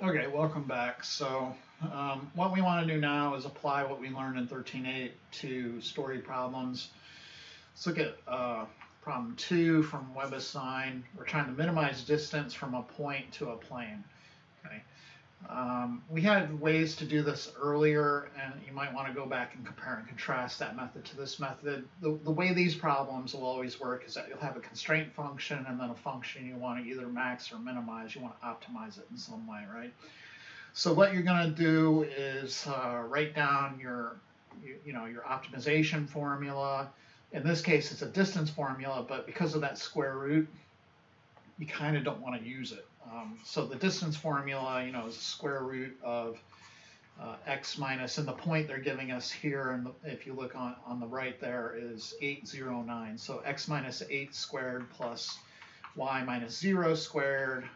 Okay, welcome back. So what we want to do now is apply what we learned in 13.8 to story problems. Let's look at problem 2 from webassign. We're trying to minimize distance from a point to a plane. Okay. We had ways to do this earlier, and you might want to go back and compare and contrast that method to this method. The way these problems will always work is that you'll have a constraint function and then a function you want to either max or minimize. You want to optimize it in some way, right? So what you're going to do is write down your optimization formula. In this case, it's a distance formula, but because of that square root, you kind of don't want to use it. So the distance formula, is the square root of x minus, and the point they're giving us here, and if you look on the right there, is 809. So x minus 8 squared plus y minus 0 squared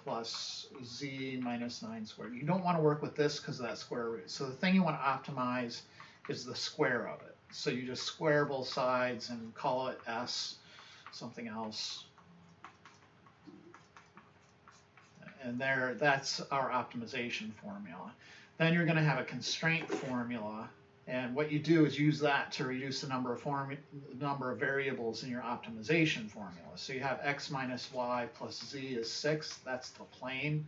plus z minus 9 squared. You don't want to work with this because of that square root. So the thing you want to optimize is the square of it. So you just square both sides and call it s something else. And that's our optimization formula. Then you're going to have a constraint formula, and what you do is use that to reduce the number of variables in your optimization formula. So you have x minus y plus z is 6. That's the plane.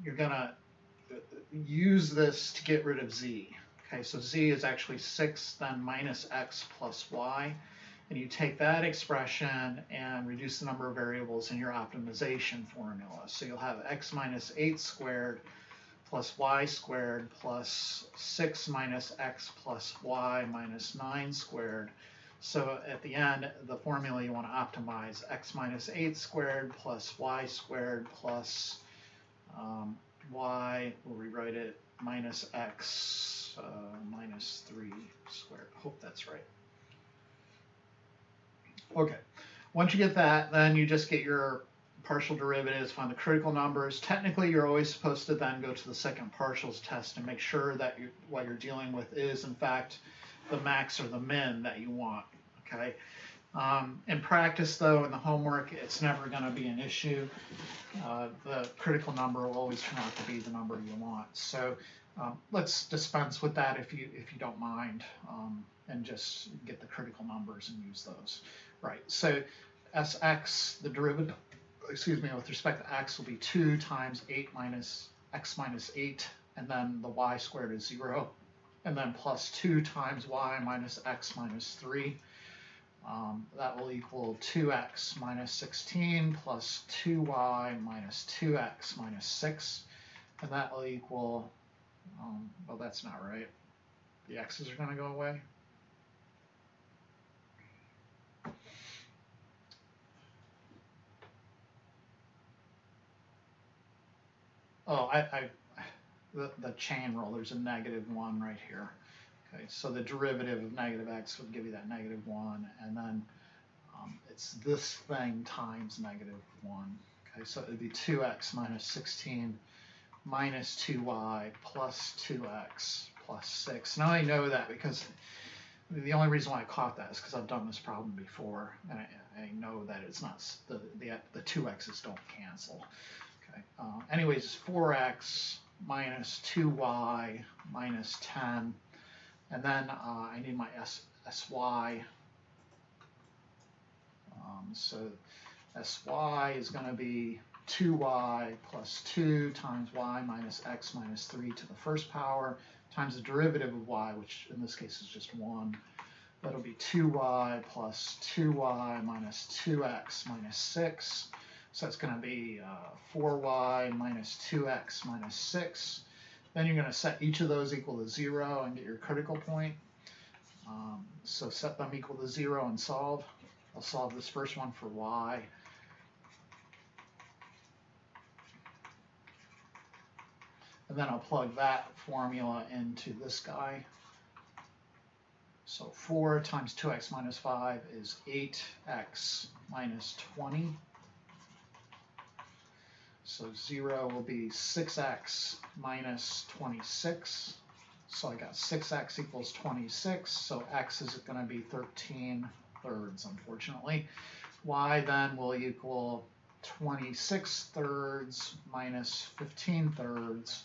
You're going to use this to get rid of z. Okay, so z is actually 6, then minus x plus y. And you take that expression and reduce the number of variables in your optimization formula. So you'll have x minus 8 squared plus y squared plus 6 minus x plus y minus 9 squared. So at the end, the formula you want to optimize, x minus 8 squared plus y squared plus y, we'll rewrite it, minus x minus 3 squared. Hope that's right. Okay, once you get that, then you just get your partial derivatives, find the critical numbers. Technically, you're always supposed to then go to the second partials test and make sure that what you're dealing with is, in fact, the max or the min that you want, okay? In practice, though, in the homework, it's never going to be an issue. The critical number will always turn out to be the number you want. So let's dispense with that if you don't mind, and just get the critical numbers and use those. Right, so Sx, the derivative, with respect to x will be 2 times 8 minus x minus 8, and then the y squared is 0, and then plus 2 times y minus x minus 3. That will equal 2x minus 16 plus 2y minus 2x minus 6, and that will equal, well, that's not right. The x's are going to go away. Oh, the chain rule, there's a -1 right here. Okay, so the derivative of negative x would give you that -1, and then it's this thing times -1. Okay, so it would be 2x minus 16 minus 2y plus 2x plus 6. Now I know that because the only reason why I caught that is because I've done this problem before, and I know that it's not, the 2x's don't cancel. Okay. Anyways, it's 4x minus 2y minus 10, and then I need my sy. So sy is going to be 2y plus 2 times y minus x minus 3 to the first power times the derivative of y, which in this case is just 1. That'll be 2y plus 2y minus 2x minus 6. So that's going to be 4y minus 2x minus 6. Then you're going to set each of those equal to 0 and get your critical point. So set them equal to 0 and solve. I'll solve this first one for y. And then I'll plug that formula into this guy. So 4 times 2x minus 5 is 8x minus 20. So 0 will be 6x minus 26. So I got 6x equals 26. So x is going to be 13 thirds, unfortunately. Y then will equal 26 thirds minus 15 thirds.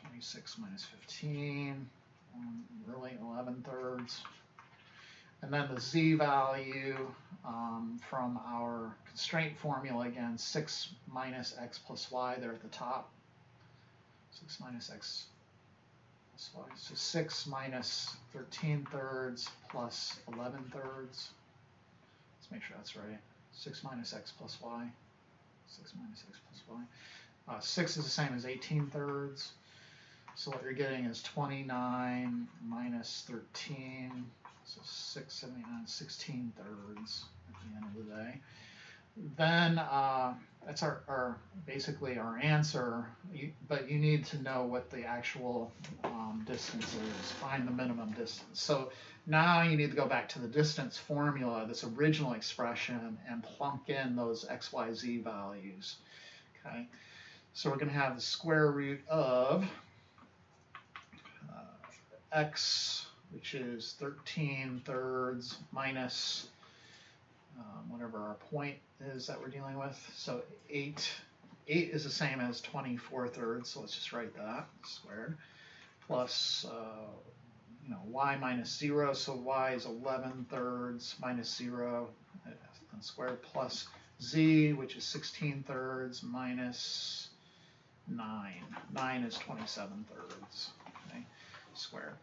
26 minus 15, really 11 thirds. And then the z value from our constraint formula, again, 6 minus x plus y there at the top. 6 minus x plus y. So 6 minus 13 thirds plus 11 thirds. Let's make sure that's right. 6 minus x plus y. 6 minus x plus y. 6 is the same as 18 thirds. So what you're getting is 29 minus 13. So 6, 79, 16 thirds at the end of the day. Then that's our basically our answer, but you need to know what the actual distance is. Find the minimum distance. So now you need to go back to the distance formula, this original expression, and plunk in those x, y, z values. Okay, so we're going to have the square root of x, which is 13 thirds minus whatever our point is that we're dealing with. So 8 is the same as 24 thirds, so let's just write that squared, plus y minus 0, so y is 11 thirds minus 0 and squared, plus z, which is 16 thirds minus 9. 9 is 27 thirds, okay, squared.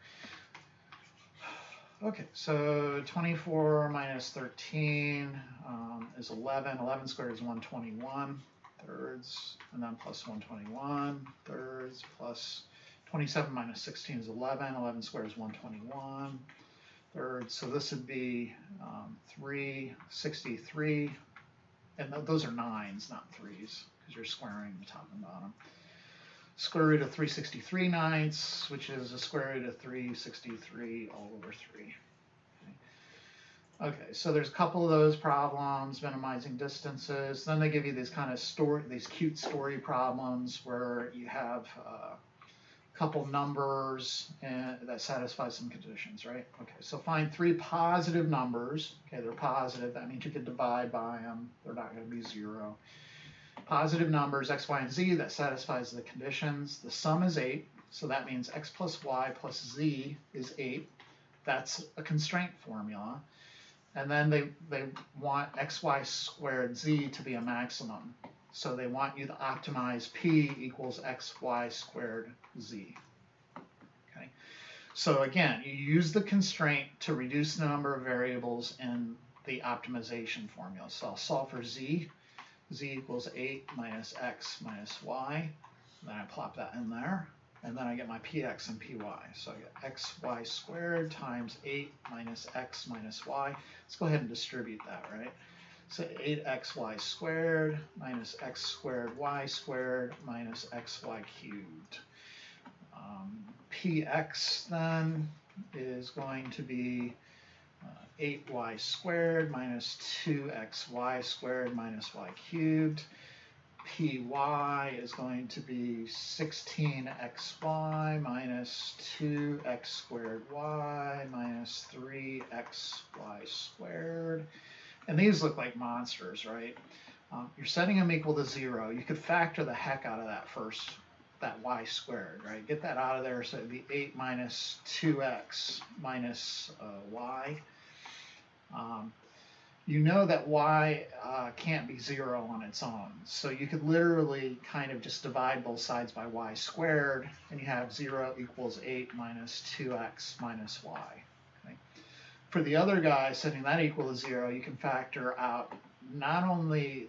Okay, so 24 minus 13 is 11. 11 squared is 121 thirds, and then plus 121 thirds, plus 27 minus 16 is 11. 11 squared is 121 thirds. So this would be 363, and those are 9s, not 3s, because you're squaring the top and bottom. Square root of 363 ninths, which is the square root of 363 all over 3. Okay, so there's a couple of those problems, minimizing distances. Then they give you these kind of these cute story problems where you have a couple numbers that satisfy some conditions, right? Okay, so find 3 positive numbers. Okay, they're positive. That means you could divide by them. They're not going to be 0. Positive numbers, x, y, and z, that satisfies the conditions. The sum is 8, so that means x plus y plus z is 8. That's a constraint formula. And then they want xy squared z to be a maximum. So they want you to optimize p equals xy squared z. Okay. So again, you use the constraint to reduce the number of variables in the optimization formula. So I'll solve for z. Z equals 8 minus x minus y. Then I plop that in there. And then I get my px and py. So I get xy squared times 8 minus x minus y. Let's go ahead and distribute that, right? So 8xy squared minus x squared y squared minus xy cubed. Px then is going to be 8y squared minus 2xy squared minus y cubed. Py is going to be 16xy minus 2x squared y minus 3xy squared. And these look like monsters, right? You're setting them equal to 0. You could factor the heck out of that first, that y squared, right? Get that out of there, so it'd be 8 minus 2x minus y. You know that y can't be 0 on its own. So you could literally kind of just divide both sides by y squared, and you have 0 equals 8 minus 2x minus y. Okay. For the other guy, setting that equal to 0, you can factor out not only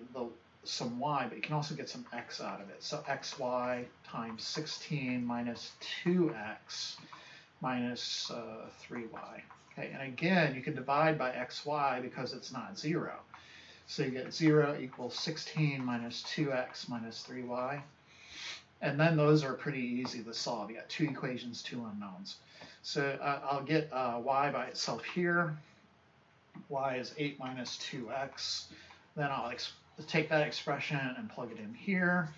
some y, but you can also get some x out of it. So xy times 16 minus 2x minus 3y. Okay, and again, you can divide by xy because it's not 0. So you get 0 equals 16 minus 2x minus 3y. And then those are pretty easy to solve. You got 2 equations, 2 unknowns. So I'll get y by itself here. Y is 8 minus 2x. Then I'll take that expression and plug it in here.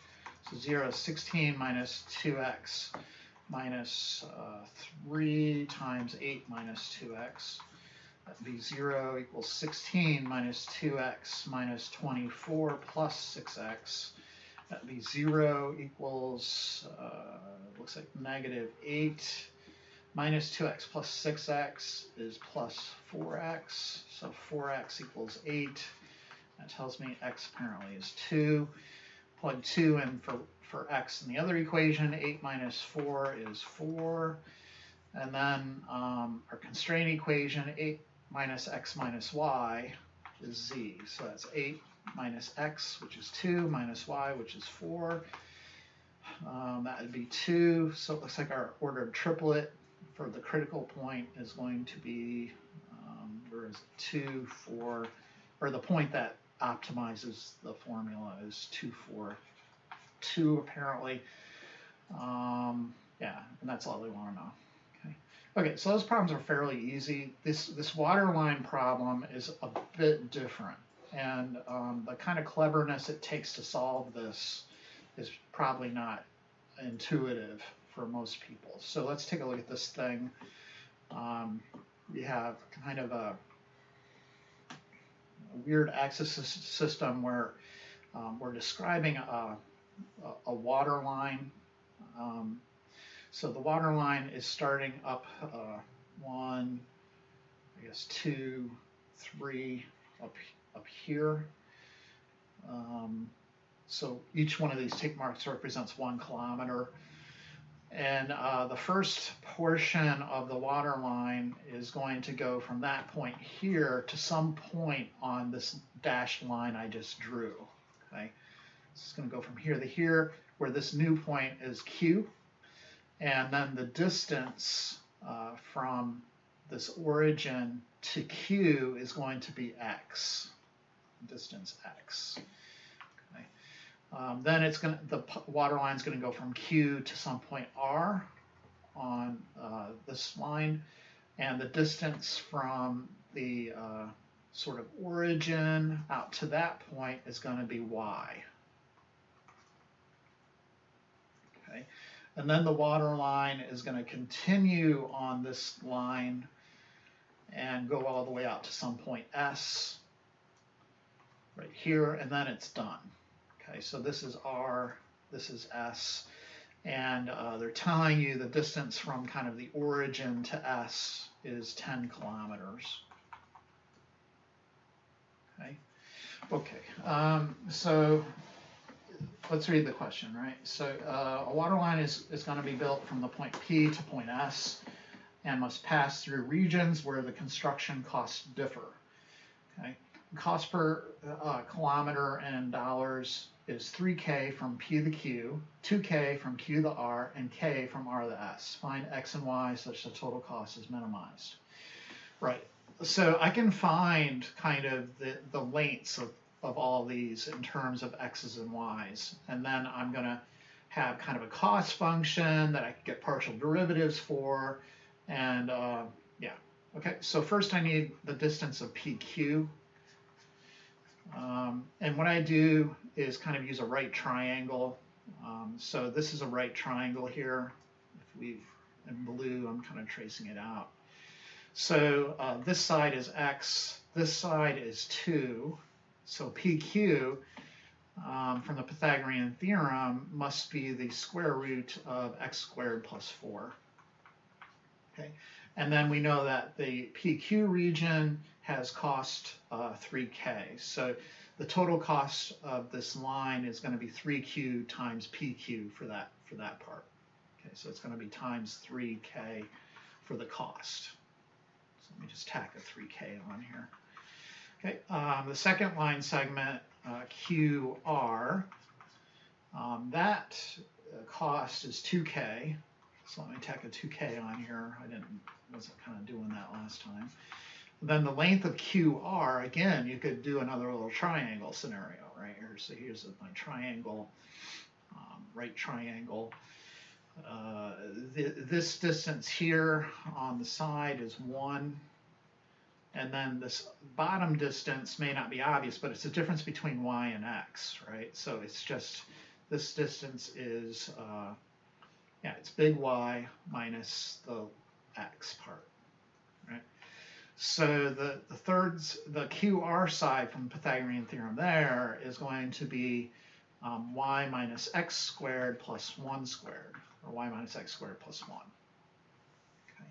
So 0 is 16 minus 2x minus 3 times 8 minus 2x. That'd be 0 equals 16 minus 2x minus 24 plus 6x. That'd be 0 equals, looks like negative 8 minus 2x plus 6x is plus 4x. So 4x equals 8. That tells me x apparently is 2. Plug 2 in for x in the other equation. 8 minus 4 is 4. And then our constraint equation, 8 minus x minus y is z. So that's 8 minus x, which is 2, minus y, which is 4. That would be 2. So it looks like our ordered triplet for the critical point is going to be, where is it? 2, 4, or the point that optimizes the formula is 2, 4, 2 apparently. Yeah, and that's all they want to know. Okay, so those problems are fairly easy. This water line problem is a bit different, and the kind of cleverness it takes to solve this is probably not intuitive for most people. So let's take a look at this thing. We have kind of a weird axis system where we're describing a water line. So the water line is starting up 1, I guess 2, 3 up here. So each one of these tick marks represents 1 kilometer. And the first portion of the water line is going to go from that point here to some point on this dashed line I just drew. Okay, so it's going to go from here to here, where this new point is Q. And then the distance from this origin to Q is going to be x, distance x. Okay. Then the water line is going to go from Q to some point R on this line, and the distance from the sort of origin out to that point is going to be y. Okay. And then the water line is going to continue on this line and go all the way out to some point S right here, and then it's done. Okay, so this is R, this is S, and they're telling you the distance from kind of the origin to S is 10 kilometers. Okay, so let's read the question, right? So a water line is going to be built from the point P to point S and must pass through regions where the construction costs differ. Okay, cost per kilometer in dollars is 3K from P to Q, 2K from Q to R, and K from R to S. Find X and Y such that the total cost is minimized. Right, so I can find kind of the lengths of all these in terms of x's and y's, and then I'm going to have kind of a cost function that I can get partial derivatives for, and yeah. Okay, so first I need the distance of PQ, and what I do is kind of use a right triangle. So this is a right triangle here. If we in blue, I'm kind of tracing it out. So this side is x, this side is 2. So PQ, from the Pythagorean theorem, must be the square root of x squared plus 4. Okay, and then we know that the PQ region has cost 3K. So the total cost of this line is going to be 3Q times PQ for that part. Okay, so it's going to be times 3K for the cost. So let me just tack a 3K on here. Okay, the second line segment, QR, that cost is 2K. So let me tack a 2K on here. Wasn't kind of doing that last time. And then the length of QR, again, you could do another little triangle scenario right here. So here's my triangle, right triangle. This distance here on the side is 1. And then this bottom distance may not be obvious, but it's the difference between y and x, right? So it's just, this distance is, yeah, it's big Y minus the x part, right? So the QR side from the Pythagorean theorem there is going to be y minus x squared plus 1 squared, or y minus x squared plus 1. Okay.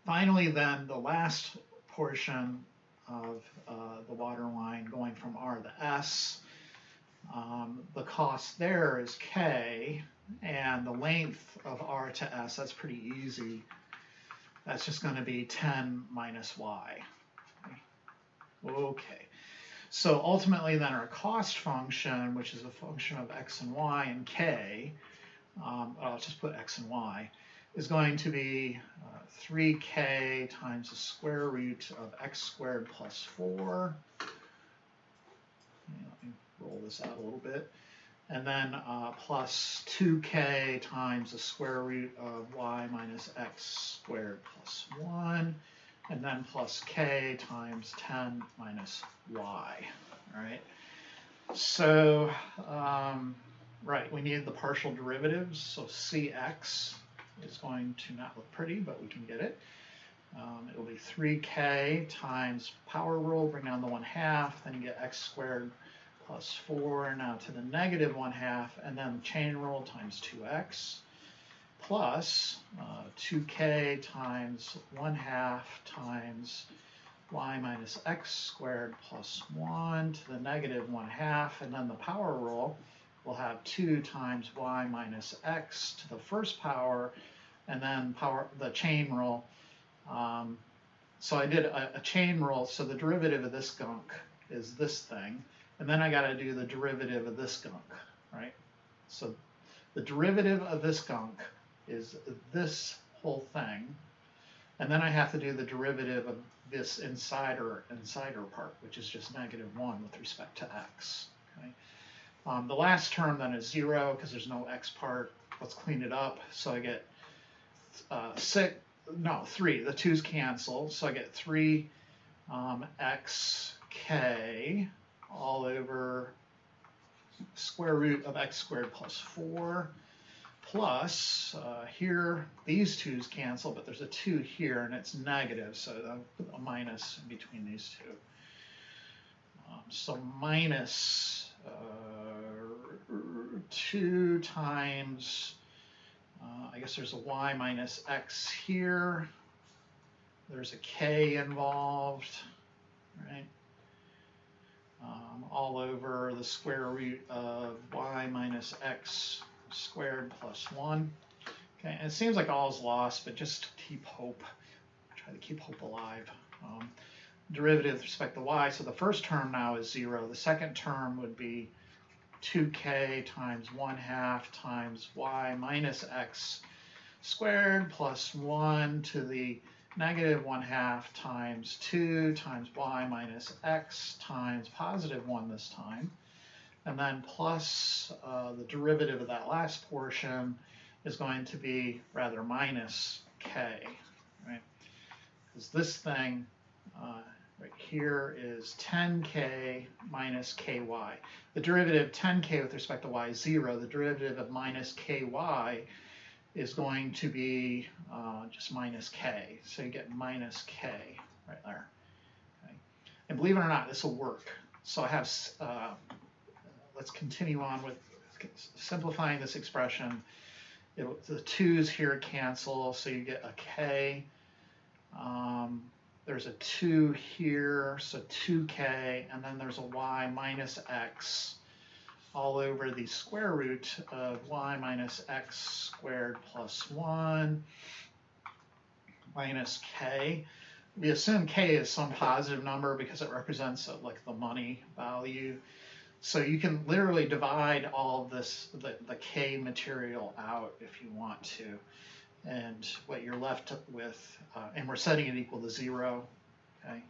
Finally, then, the last portion of the water line going from R to S, the cost there is K, and the length of R to S, that's pretty easy. That's just going to be 10 minus Y. Okay. So ultimately then our cost function, which is a function of x and y and k, I'll just put x and y, is going to be 3k times the square root of x squared plus 4. Let me roll this out a little bit. And then plus 2k times the square root of y minus x squared plus 1. And then plus k times 10 minus y, all right? So, right, we need the partial derivatives, so cx is going to not look pretty, but we can get it. It will be 3k times power rule, bring down the 1/2, then you get x squared plus 4, now to the negative 1/2, and then chain rule times 2x. Plus 2k times 1/2 times y minus x squared plus 1 to the negative 1/2, and then the power rule will have 2 times y minus x to the first power, and then the chain rule. So I did a chain rule, so the derivative of this gunk is this thing, and then I got to do the derivative of this gunk, right? So the derivative of this gunk is this whole thing, and then I have to do the derivative of this insider part, which is just -1 with respect to x. Okay? The last term then is 0 because there's no x part. Let's clean it up. So I get 3. The 2's cancel, so I get 3 xk all over square root of x squared plus 4. Plus, here, these 2's cancel, but there's a 2 here, and it's negative, so I'll put a minus in between these 2. So minus 2 times, I guess there's a y minus x here. There's a k involved, right? All over the square root of y minus x squared plus 1. Okay, and it seems like all is lost, but just to keep hope, try to keep hope alive. Derivative with respect to y, so the first term now is 0. The second term would be 2k times 1/2 times y minus x squared plus 1 to the negative 1/2 times 2 times y minus x times positive 1 this time. And then plus the derivative of that last portion is going to be rather minus k, right? Because this thing right here is 10k minus ky. The derivative of 10k with respect to y is 0. The derivative of minus ky is going to be just minus k. So you get minus k right there. Okay. And believe it or not, this will work. So I have let's continue on with simplifying this expression. The 2's here cancel, so you get a k. There's a 2 here, so 2k, and then there's a y minus x all over the square root of y minus x squared plus 1 minus k. We assume k is some positive number because it represents like the money value. So you can literally divide all of this, the k material out if you want to. And what you're left with, and we're setting it equal to 0, okay?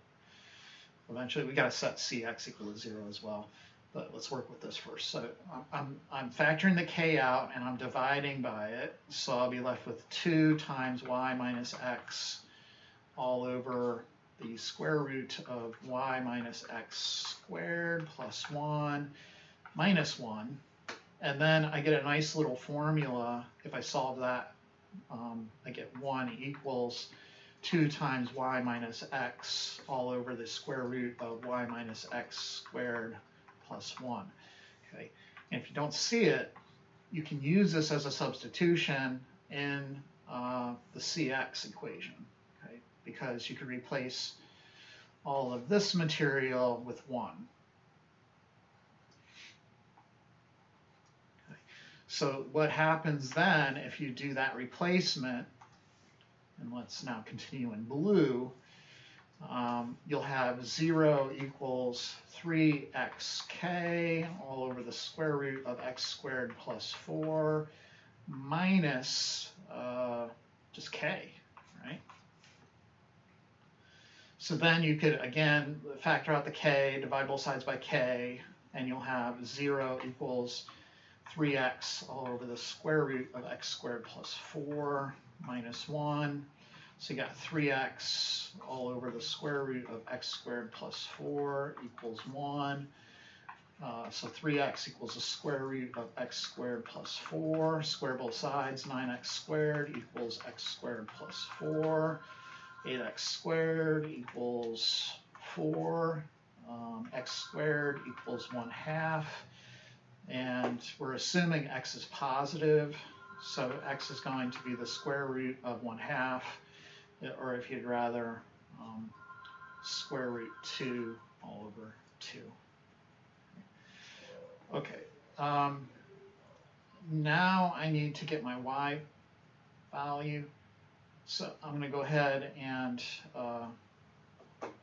Eventually we gotta set cx equal to 0 as well, but let's work with this first. So I'm factoring the k out and I'm dividing by it. So I'll be left with 2 times y minus x all over the square root of y minus x squared plus 1 minus 1. And then I get a nice little formula. If I solve that, I get 1 equals 2 times y minus x all over the square root of y minus x squared plus 1. Okay, and if you don't see it, you can use this as a substitution in the CX equation, okay, because you could replace all of this material with 1. Okay. So what happens then if you do that replacement, and let's now continue in blue, you'll have 0 equals 3xk all over the square root of x squared plus 4 minus just k, right? So then you could, again, factor out the k, divide both sides by k, and you'll have 0 equals 3x all over the square root of x squared plus 4 minus 1. So you got 3x all over the square root of x squared plus 4 equals 1. So 3x equals the square root of x squared plus 4. Square both sides, 9x squared equals x squared plus 4. 8x squared equals 4. X squared equals 1/2. And we're assuming x is positive. So x is going to be the square root of 1/2. Or if you'd rather, square root 2 all over 2. Okay, now I need to get my y value. So I'm going to go ahead and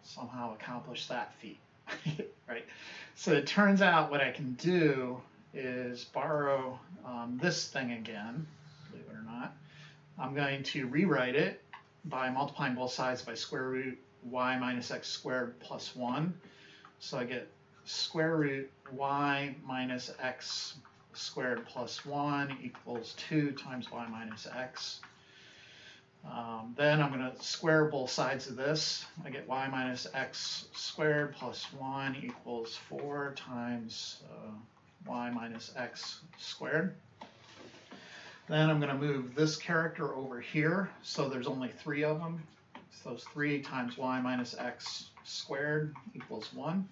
somehow accomplish that feat, right? So it turns out what I can do is borrow this thing again, believe it or not. I'm going to rewrite it by multiplying both sides by square root y minus x squared plus 1. So I get square root y minus x squared plus 1 equals 2 times y minus x. Then I'm going to square both sides of this. I get y minus x squared plus 1 equals 4 times y minus x squared. Then I'm going to move this character over here, so there's only 3 of them. So 3 times y minus x squared equals 1.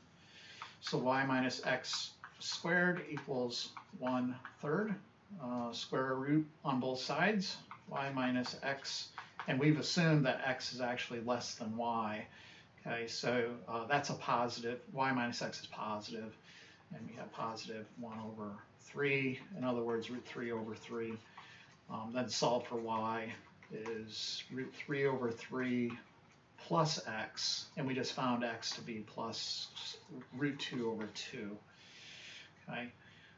So y minus x squared equals 1/3. Square root on both sides, y minus x, and we've assumed that x is actually less than y. Okay, so that's a positive. Y minus x is positive, and we have positive 1/3. In other words, root 3/3. Then solve for y is root 3/3 plus x, and we just found x to be plus root 2/2. Okay,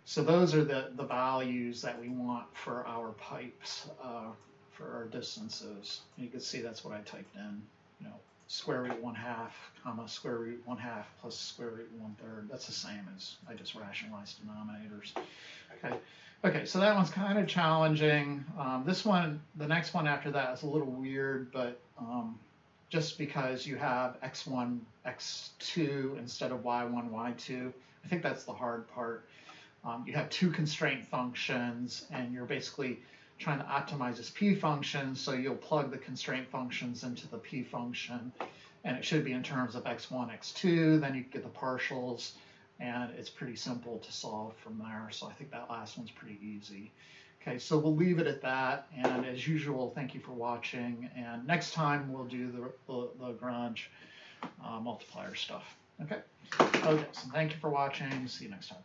so those are the values that we want for our pipes, for our distances. And you can see that's what I typed in, you know, square root 1/2, comma, square root 1/2 plus square root 1/3. That's the same as I just rationalized denominators. Okay. Okay, so that one's kind of challenging. This one, the next one after that is a little weird, but just because you have x1, x2 instead of y1, y2, I think that's the hard part. You have 2 constraint functions, and you're basically trying to optimize this p function, so you'll plug the constraint functions into the p function, and it should be in terms of x1, x2, then you get the partials, and it's pretty simple to solve from there. So I think that last one's pretty easy. Okay, so we'll leave it at that, and as usual, thank you for watching, and next time we'll do the Lagrange multiplier stuff. Okay, so thank you for watching, see you next time.